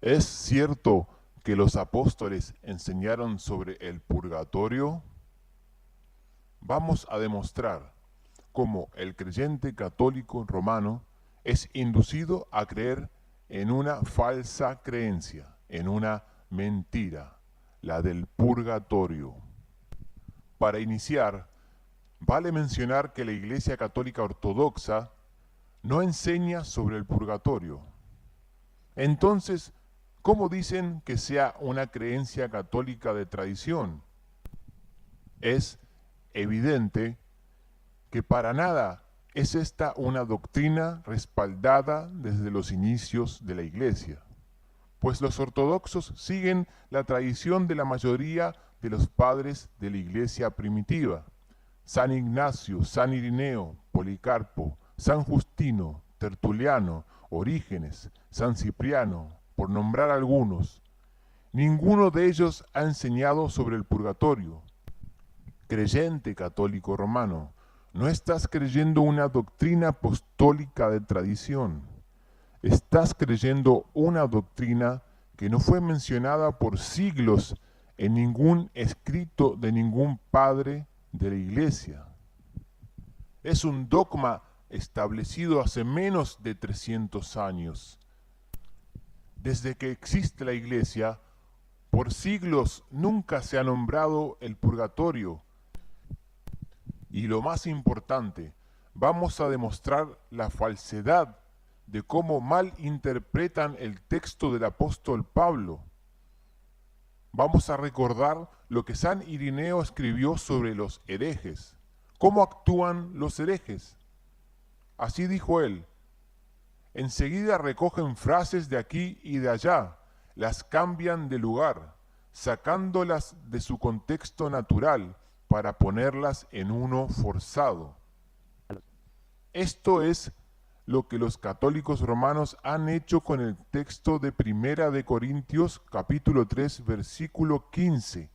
¿Es cierto que los apóstoles enseñaron sobre el purgatorio? Vamos a demostrar cómo el creyente católico romano es inducido a creer en una falsa creencia, en una mentira, la del purgatorio. Para iniciar, vale mencionar que la Iglesia Católica Ortodoxa no enseña sobre el purgatorio. Entonces, ¿cómo dicen que sea una creencia católica de tradición? Es evidente que para nada es esta una doctrina respaldada desde los inicios de la Iglesia, pues los ortodoxos siguen la tradición de la mayoría de los padres de la Iglesia primitiva: San Ignacio, San Irineo, Policarpo, San Justino, Tertuliano, Orígenes, San Cipriano, por nombrar algunos. Ninguno de ellos ha enseñado sobre el purgatorio. Creyente católico romano, no estás creyendo una doctrina apostólica de tradición. Estás creyendo una doctrina que no fue mencionada por siglos en ningún escrito de ningún padre de la Iglesia. Es un dogma establecido hace menos de 300 años. Desde que existe la Iglesia, por siglos nunca se ha nombrado el purgatorio. Y lo más importante, vamos a demostrar la falsedad de cómo mal interpretan el texto del apóstol Pablo. Vamos a recordar lo que San Irineo escribió sobre los herejes. ¿Cómo actúan los herejes? Así dijo él: enseguida recogen frases de aquí y de allá, las cambian de lugar, sacándolas de su contexto natural para ponerlas en uno forzado. Esto es lo que los católicos romanos han hecho con el texto de Primera de Corintios capítulo 3 versículo 15.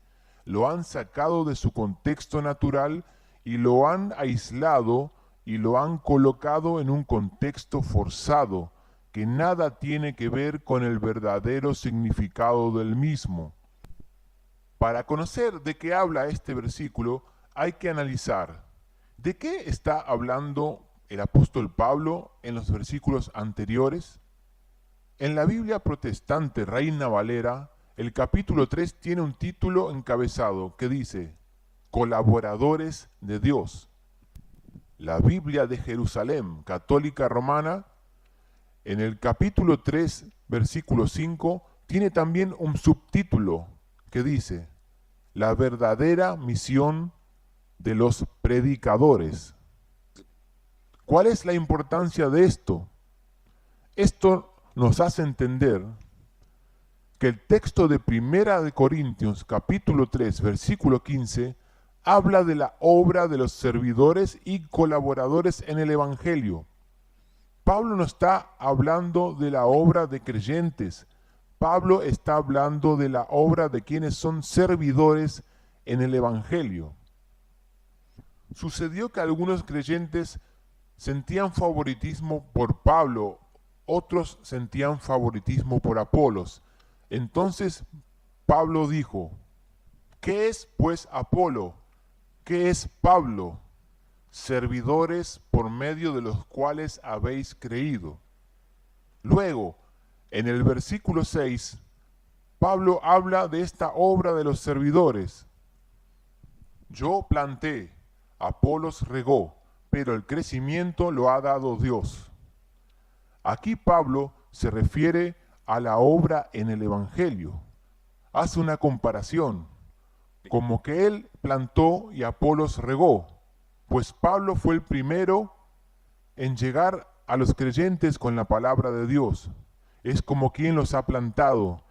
Lo han sacado de su contexto natural y lo han aislado y lo han colocado en un contexto forzado que nada tiene que ver con el verdadero significado del mismo. Para conocer de qué habla este versículo, hay que analizar de qué está hablando el apóstol Pablo en los versículos anteriores. En la Biblia protestante Reina Valera, el capítulo 3 tiene un título encabezado que dice: Colaboradores de Dios. La Biblia de Jerusalén, católica romana, en el capítulo 3, versículo 5, tiene también un subtítulo que dice: La verdadera misión de los predicadores. ¿Cuál es la importancia de esto? Esto nos hace entender que el texto de Primera de Corintios, capítulo 3, versículo 15, habla de la obra de los servidores y colaboradores en el Evangelio. Pablo no está hablando de la obra de creyentes. Pablo está hablando de la obra de quienes son servidores en el Evangelio. Sucedió que algunos creyentes sentían favoritismo por Pablo, otros sentían favoritismo por Apolos. Entonces Pablo dijo: ¿qué es pues Apolo? ¿Qué es Pablo? Servidores por medio de los cuales habéis creído. Luego, en el versículo 6, Pablo habla de esta obra de los servidores. Yo planté, Apolos regó, pero el crecimiento lo ha dado Dios. Aquí Pablo se refiere a la obra en el Evangelio. Hace una comparación, como que él plantó y Apolos regó, pues Pablo fue el primero en llegar a los creyentes con la palabra de Dios. Es como quien los ha plantado.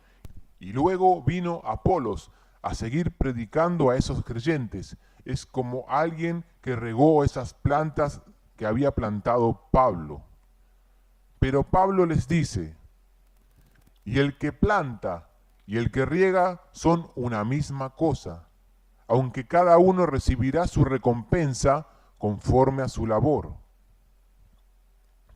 Y luego vino Apolos a seguir predicando a esos creyentes. Es como alguien que regó esas plantas que había plantado Pablo. Pero Pablo les dice: y el que planta y el que riega son una misma cosa, aunque cada uno recibirá su recompensa conforme a su labor.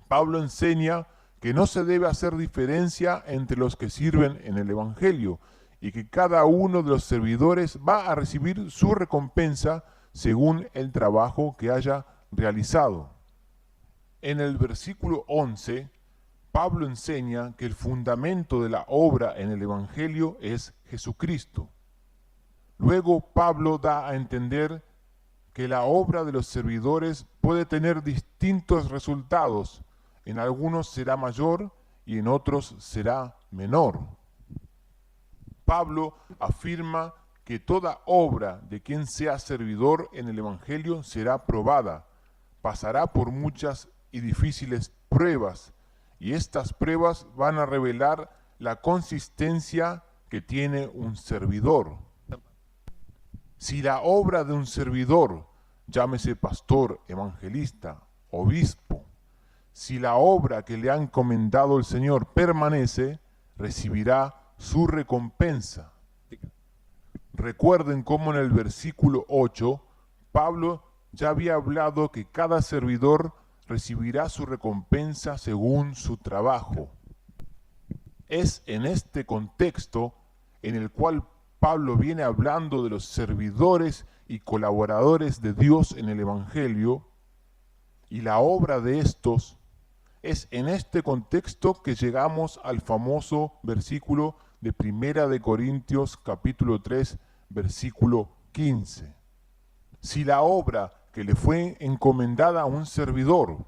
Pablo enseña que no se debe hacer diferencia entre los que sirven en el Evangelio y que cada uno de los servidores va a recibir su recompensa según el trabajo que haya realizado. En el versículo 11, Pablo enseña que el fundamento de la obra en el Evangelio es Jesucristo. Luego Pablo da a entender que la obra de los servidores puede tener distintos resultados. En algunos será mayor y en otros será menor. Pablo afirma que toda obra de quien sea servidor en el Evangelio será probada, pasará por muchas y difíciles pruebas, y estas pruebas van a revelar la consistencia que tiene un servidor. Si la obra de un servidor, llámese pastor, evangelista, obispo, si la obra que le ha encomendado el Señor permanece, recibirá su recompensa. Recuerden cómo en el versículo 8, Pablo ya había hablado que cada servidor recibirá su recompensa según su trabajo. Es en este contexto en el cual Pablo viene hablando de los servidores y colaboradores de Dios en el Evangelio, y la obra de estos. Es en este contexto que llegamos al famoso versículo de 1 de Corintios capítulo 3, versículo 15. Si la obra que le fue encomendada a un servidor,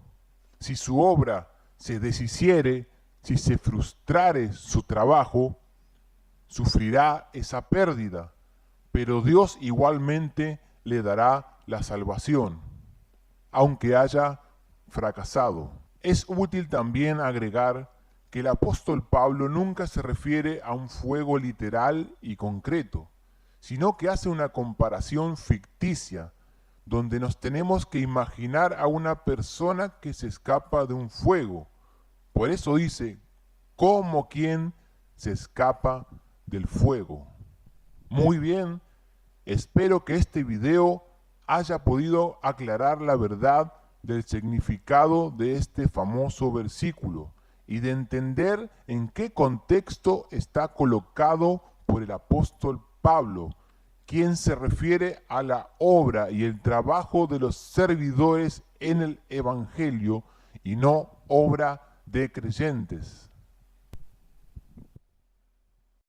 si su obra se deshiciere, si se frustrare su trabajo, sufrirá esa pérdida, pero Dios igualmente le dará la salvación, aunque haya fracasado. Es útil también agregar que el apóstol Pablo nunca se refiere a un fuego literal y concreto, sino que hace una comparación ficticia, donde nos tenemos que imaginar a una persona que se escapa de un fuego. Por eso dice, como quien se escapa del fuego. Muy bien, espero que este video haya podido aclarar la verdad del significado de este famoso versículo y de entender en qué contexto está colocado por el apóstol Pablo, quien se refiere a la obra y el trabajo de los servidores en el Evangelio y no obra de creyentes.